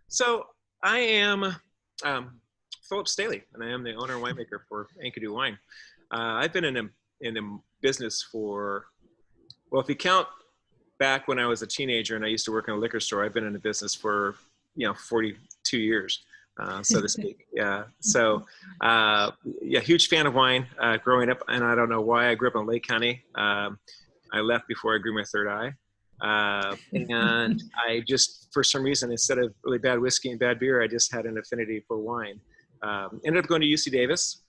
So I am Phillip Staehle, and I am the owner and winemaker for Enkidu Wine. I've been in a business for, well, if you count back when I was a teenager and I used to work in a liquor store, I've been in the business for 42 years, so to speak. Yeah. So huge fan of wine growing up, and I don't know why I grew up in Lake County. I left before I grew my third eye. And I just, for some reason, instead of really bad whiskey and bad beer, I just had an affinity for wine. Ended up going to UC Davis,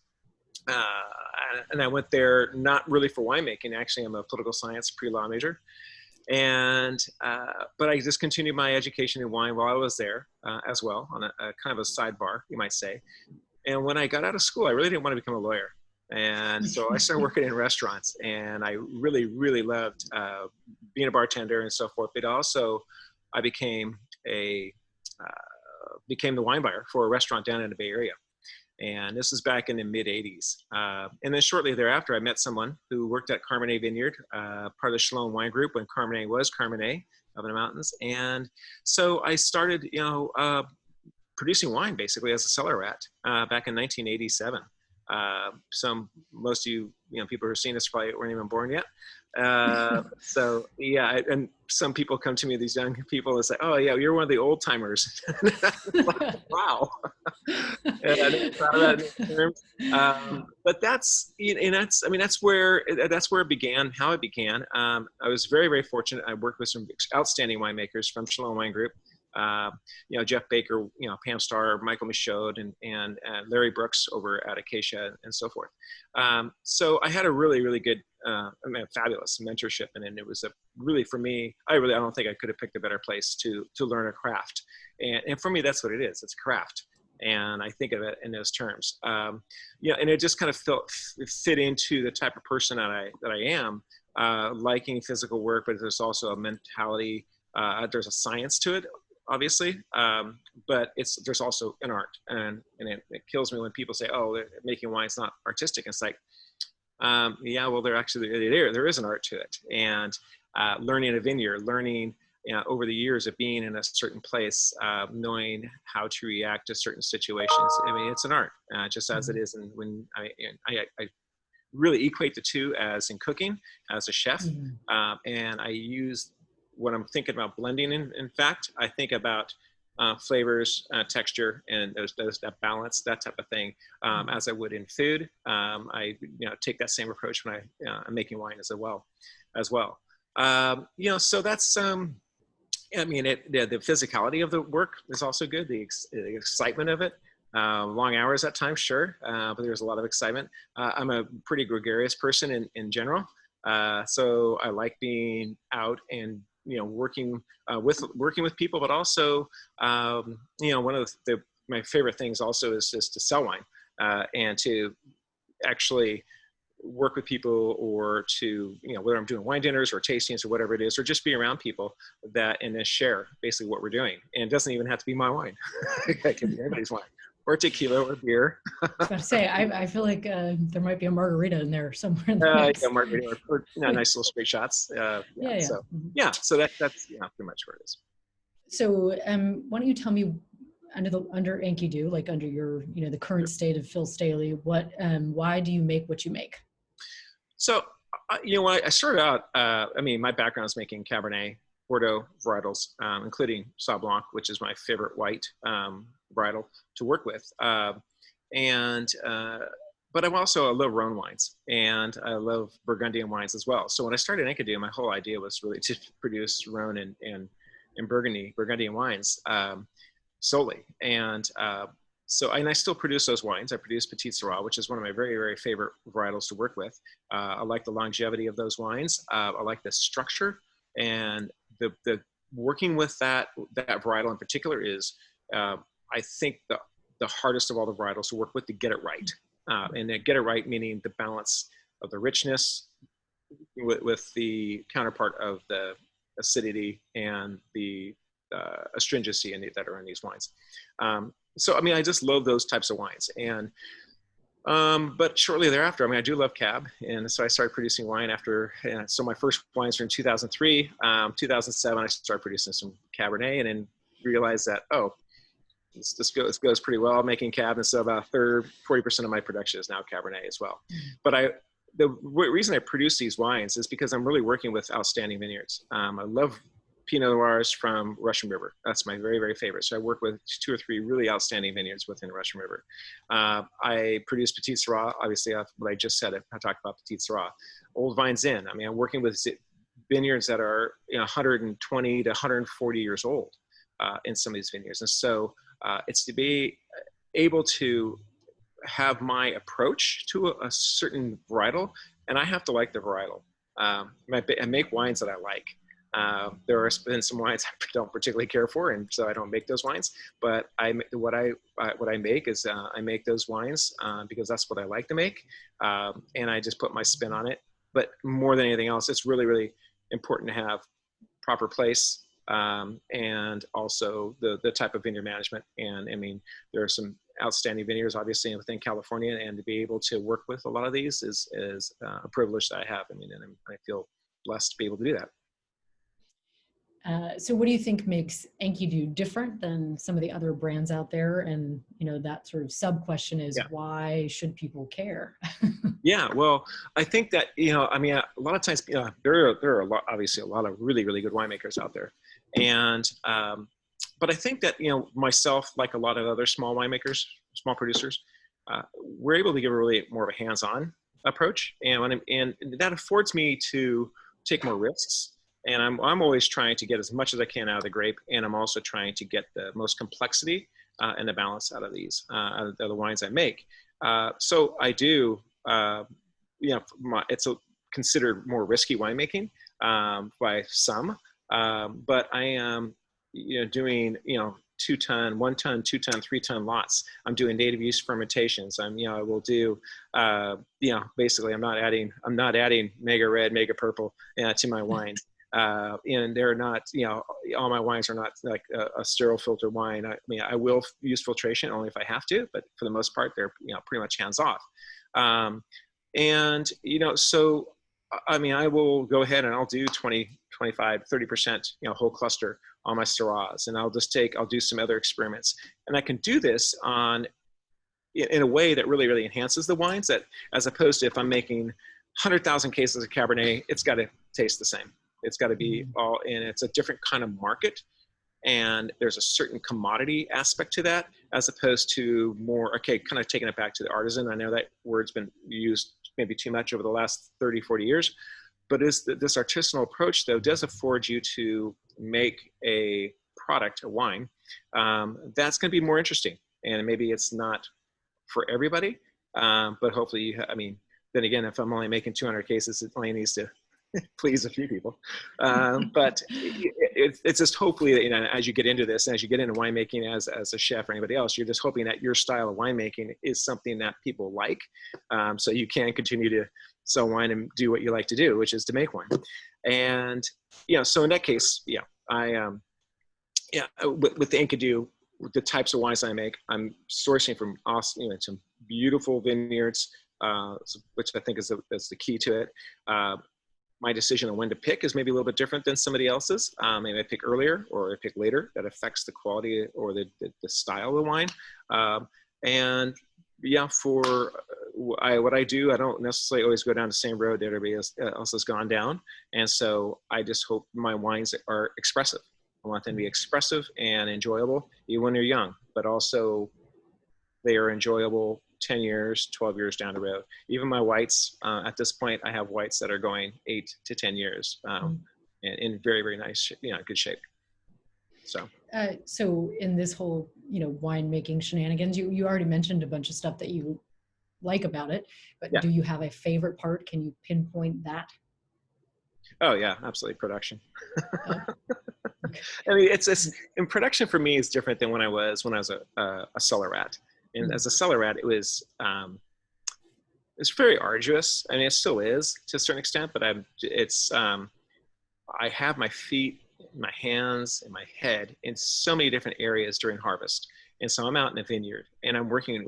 and I went there not really for winemaking. Actually, I'm a political science pre-law major, and but I just continued my education in wine while I was there as well, on a kind of a sidebar, you might say. And when I got out of school, I really didn't want to become a lawyer. And so I started working in restaurants, and I really, really loved being a bartender and so forth. But also, I became the wine buyer for a restaurant down in the Bay Area. And this was back in the mid '80s. And then shortly thereafter, I met someone who worked at Carmenet Vineyard, part of the Chalone Wine Group when Carmenet was Carmenet up in the mountains. And so I started, producing wine basically as a cellar rat back in 1987. Most of you people who are seeing this probably weren't even born yet. So yeah, and some people come to me, these young people, and say, "Oh yeah, you're one of the old timers." Like, wow. And I never thought about it in terms. But that's where it began, how it began. I was very, very fortunate. I worked with some outstanding winemakers from Chalone Wine Group. Jeff Baker, Pam Starr, Michael Michaud, and Larry Brooks over at Acacia and so forth. So I had a really, really good, fabulous mentorship. And it was really, for me, I don't think I could have picked a better place to learn a craft. And for me, that's what it is. It's craft. And I think of it in those terms. And it just kind of fit into the type of person that I am, liking physical work, but there's also a mentality, there's a science to it, obviously, but there's also an art, and it kills me when people say, "Oh, making wine is not artistic." It's like, well, there is an art to it, and learning a vineyard, learning over the years of being in a certain place, knowing how to react to certain situations. I mean, it's an art, just as it is. And when I really equate the two as in cooking, as a chef, and I use. When I'm thinking about blending, in fact, I think about flavors, texture, and that balance, that type of thing, as I would in food. I take that same approach when I'm making wine as well. So that's the physicality of the work is also good. The excitement of it. Long hours at times, sure, but there's a lot of excitement. I'm a pretty gregarious person in general, so I like being out and working with people, but also one of my favorite things also is to sell wine and to actually work with people, or to whether I'm doing wine dinners or tastings or whatever it is, or just be around people and then share basically what we're doing. And it doesn't even have to be my wine. It can be anybody's wine, or tequila, or beer. I was about to say, I feel like there might be a margarita in there somewhere in the mix. Margarita, or nice little straight shots. So that's pretty much where it is. So why don't you tell me, under Enkidu, like under your the current state of Phil Staehle, why do you make what you make? So when I started out, my background is making Cabernet, Bordeaux varietals, including Sauv Blanc, which is my favorite white varietal to work with. But I love Rhone wines, and I love Burgundian wines as well. So when I started Enkidu, my whole idea was really to produce Rhone and Burgundian wines solely. And I still produce those wines. I produce Petit Syrah, which is one of my very, very favorite varietals to work with. I like the longevity of those wines. I like the structure, and the working with that varietal in particular is, I think, the hardest of all the varietals to work with, to get it right. And get it right meaning the balance of the richness with the counterpart of the acidity and the astringency that are in these wines. I just love those types of wines. And but shortly thereafter, I do love Cab, and so I started producing wine after. So my first wines were in 2003. 2007, I started producing some Cabernet, and in realized that, oh, this goes pretty well making Cab, and so about 40% of my production is now Cabernet as well. But the reason I produce these wines is because I'm really working with outstanding vineyards. I love Pinot Noirs from Russian River. That's my very, very favorite. So I work with 2 or 3 really outstanding vineyards within Russian River. I produce Petit Syrah, obviously, what I just said, I talked about Petit Syrah. Old Vines Inn, I mean, I'm working with vineyards that are 120 to 140 years old in some of these vineyards. And so it's to be able to have my approach to a certain varietal, and I have to like the varietal. I make wines that I like. There have been some wines I don't particularly care for, and so I don't make those wines. But what I make is I make those wines because that's what I like to make, and I just put my spin on it. But more than anything else, it's really, really important to have proper place and also the type of vineyard management. And I mean, there are some outstanding vineyards, obviously, within California, and to be able to work with a lot of these is a privilege that I have. I mean, and I feel blessed to be able to do that. So what do you think makes Enkidu different than some of the other brands out there? And, that sort of sub question is, why should people care? Yeah, well, I think that, I mean, a lot of times, there are obviously a lot of really, really good winemakers out there. And, but I think that, myself, like a lot of other small winemakers, small producers, we're able to give a really more of a hands-on approach. And that affords me to take more risks. And I'm always trying to get as much as I can out of the grape, and I'm also trying to get the most complexity and the balance out of these, out of the wines I make. So I do, it's considered more risky winemaking by some, but I am, doing, 2 ton, 1 ton, 2 ton, 3 ton lots. I'm doing native yeast fermentations. I will do, basically I'm not adding mega red, mega purple to my wines. And they're not, all my wines are not like a sterile filter wine. I mean, I will use filtration only if I have to, but for the most part, they're, pretty much hands off. And, so, I mean, I will go ahead and I'll do 20, 25, 30%, whole cluster on my Syrahs. And I'll do some other experiments. And I can do this in a way that really, really enhances the wines, that as opposed to if I'm making 100,000 cases of Cabernet, it's got to taste the same. It's got to be and it's a different kind of market. And there's a certain commodity aspect to that, as opposed to more, kind of taking it back to the artisan. I know that word's been used maybe too much over the last 30, 40 years, but this artisanal approach, though, does afford you to make a product, a wine, that's going to be more interesting. And maybe it's not for everybody, but hopefully, then again, if I'm only making 200 cases, it only needs to please a few people. But it's just hopefully that, as you get into this, as you get into winemaking as a chef or anybody else, you're just hoping that your style of winemaking is something that people like. So you can continue to sell wine and do what you like to do, which is to make wine. And, so in that case, with the Enkidu, the types of wines I make, I'm sourcing from some beautiful vineyards, which I think is the key to it. My decision on when to pick is maybe a little bit different than somebody else's. Maybe I pick earlier or I pick later. That affects the quality or the style of the wine. For what I do, I don't necessarily always go down the same road that everybody else has gone down. And so I just hope my wines are expressive. I want them to be expressive and enjoyable, even when they're young, but also they are enjoyable 10 years, 12 years down the road. Even my whites, at this point, I have whites that are going 8 to 10 years in very, very nice, good shape. So in this whole, winemaking shenanigans, you already mentioned a bunch of stuff that you like about it, but do you have a favorite part? Can you pinpoint that? Oh yeah, absolutely. Production. I mean, it's in production for me is different than when I was a cellar rat. And as a cellar rat, it's very arduous. I mean, it still is to a certain extent, but I have my feet, my hands, and my head in so many different areas during harvest. And so I'm out in a vineyard and I'm working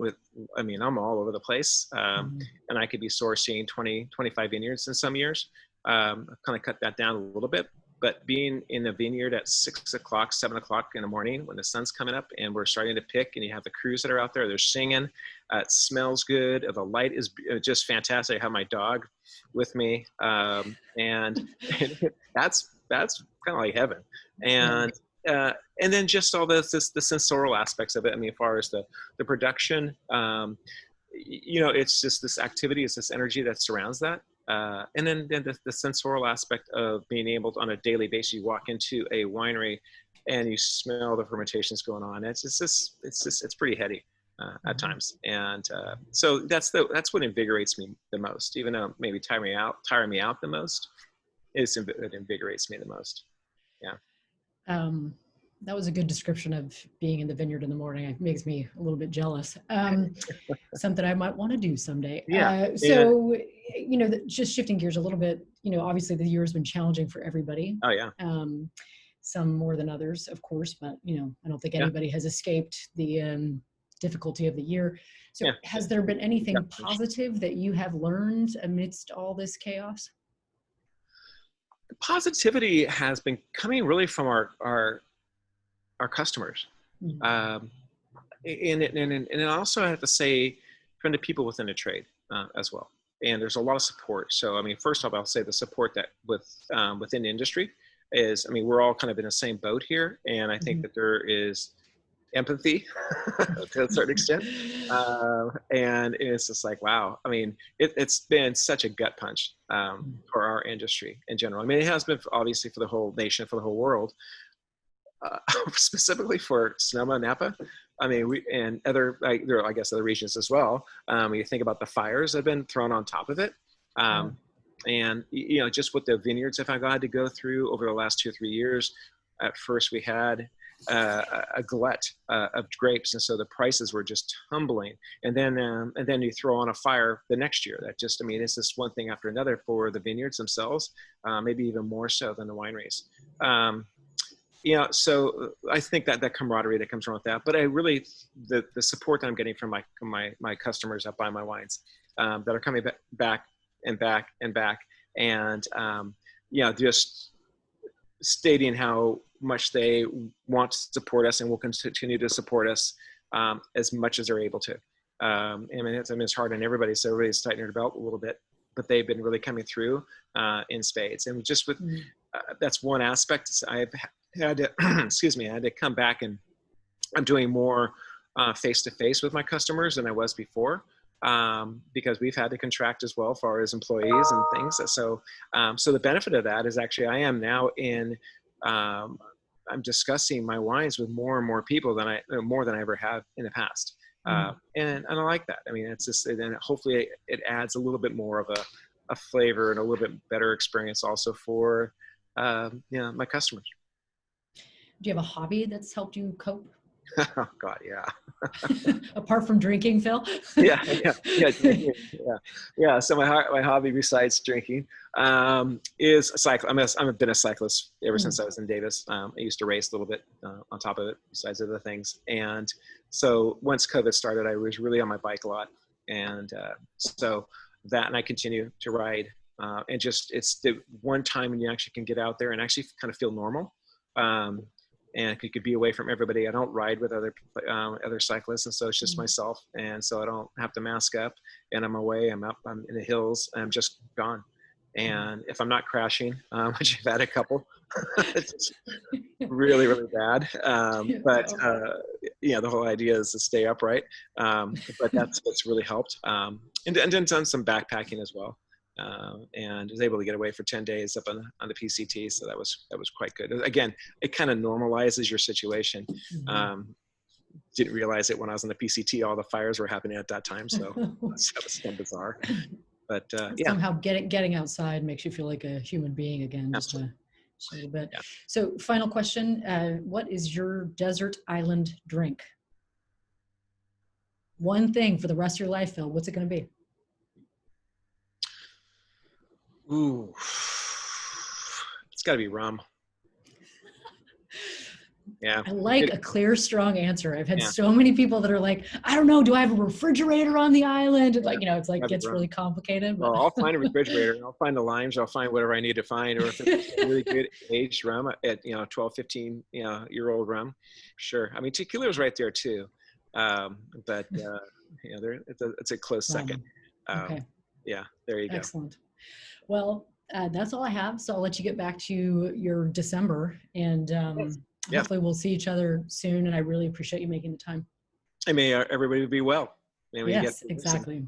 I'm all over the place. And I could be sourcing 20, 25 vineyards in some years. I've kind of cut that down a little bit. but being in the vineyard at 6 o'clock, 7 o'clock in the morning when the sun's coming up and we're starting to pick, and you have the crews that are out there, they're singing, it smells good. The light is just fantastic. I have my dog with me. And that's kind of like heaven. And then just all the sensorial aspects of it. I mean, as far as the production, it's just this activity, it's this energy that surrounds that. And then the sensorial aspect of being able to, on a daily basis, you walk into a winery and you smell the fermentations going on. It's pretty heady at times. And so that's what invigorates me the most, even though maybe tire me out the most. It invigorates me the most. Yeah. That was a good description of being in the vineyard in the morning. It makes me a little bit jealous. Something I might want to do someday. Yeah. Just shifting gears a little bit, obviously the year has been challenging for everybody. Oh yeah. Some more than others, of course, but I don't think anybody has escaped the difficulty of the year. So has there been anything positive that you have learned amidst all this chaos? The positivity has been coming really from our customers. Mm-hmm. And also I have to say from the people within the trade as well. And there's a lot of support. So, I mean, first off, I'll say the support that within the industry is, I mean, we're all kind of in the same boat here. And I think that there is empathy to a certain extent. And it's just like, wow. I mean, it's been such a gut punch for our industry in general. I mean, it has been obviously for the whole nation, for the whole world. Specifically for Sonoma and Napa, I mean, and other, I guess other regions as well. You think about the fires that have been thrown on top of it. And, just what the vineyards have had to go through over the last 2 or 3 years. At first we had a glut of grapes. And so the prices were just tumbling. And then you throw on a fire the next year. That just, I mean, it's just one thing after another for the vineyards themselves, maybe even more so than the wineries. So I think that camaraderie that comes around with that, but I really, the support that I'm getting from my customers that buy my wines, that are coming back and back and back. And, just stating how much they want to support us and will continue to support us, as much as they're able to. I mean, it's hard on everybody. So everybody's tightening their belt a little bit, but they've been really coming through, in spades. And just with, that's one aspect. I've had to, I had to come back, and I'm doing more face-to-face with my customers than I was before, because we've had to contract as well for as employees and things. So the benefit of that is actually I am now I'm discussing my wines with more and more people more than I ever have in the past. And I like that. I mean, it's just, then hopefully it adds a little bit more of a flavor and a little bit better experience also for, my customers. Do you have a hobby that's helped you cope? Oh God, yeah. Apart from drinking, Phil? Yeah. So my hobby besides drinking is cycling. I've been a cyclist ever since I was in Davis. I used to race a little bit on top of it, besides other things. And so once COVID started, I was really on my bike a lot, and so that, and I continue to ride. And just, it's the one time when you actually can get out there and actually kind of feel normal. And you could be away from everybody. I don't ride with other cyclists, and so it's just myself. And so I don't have to mask up, and I'm away, I'm in the hills, and I'm just gone. And if I'm not crashing, which I've had a couple, it's really, really bad. The whole idea is to stay upright. But that's what's really helped. And then done some backpacking as well. And was able to get away for 10 days up on the PCT. So that was quite good. Again, it kind of normalizes your situation. Didn't realize it when I was on the PCT, all the fires were happening at that time. So that was kind of bizarre. But somehow getting outside makes you feel like a human being again, just a little bit. Yeah. So final question, what is your desert island drink? One thing for the rest of your life, Phil, what's it going to be? Ooh, it's got to be rum. Yeah. I like a clear, strong answer. I've had so many people that are like, I don't know, do I have a refrigerator on the island? And like, it's like gets really complicated. But. Well, I'll find a refrigerator. I'll find the limes. I'll find whatever I need to find. Or if it's a really good aged rum at 12, 15 year old rum, sure. I mean, tequila is right there too, but it's a close second. Okay. Yeah, there you go. Excellent. Well, that's all I have. So I'll let you get back to your December, and hopefully we'll see each other soon. And I really appreciate you making the time. I may everybody be well. Yes, exactly.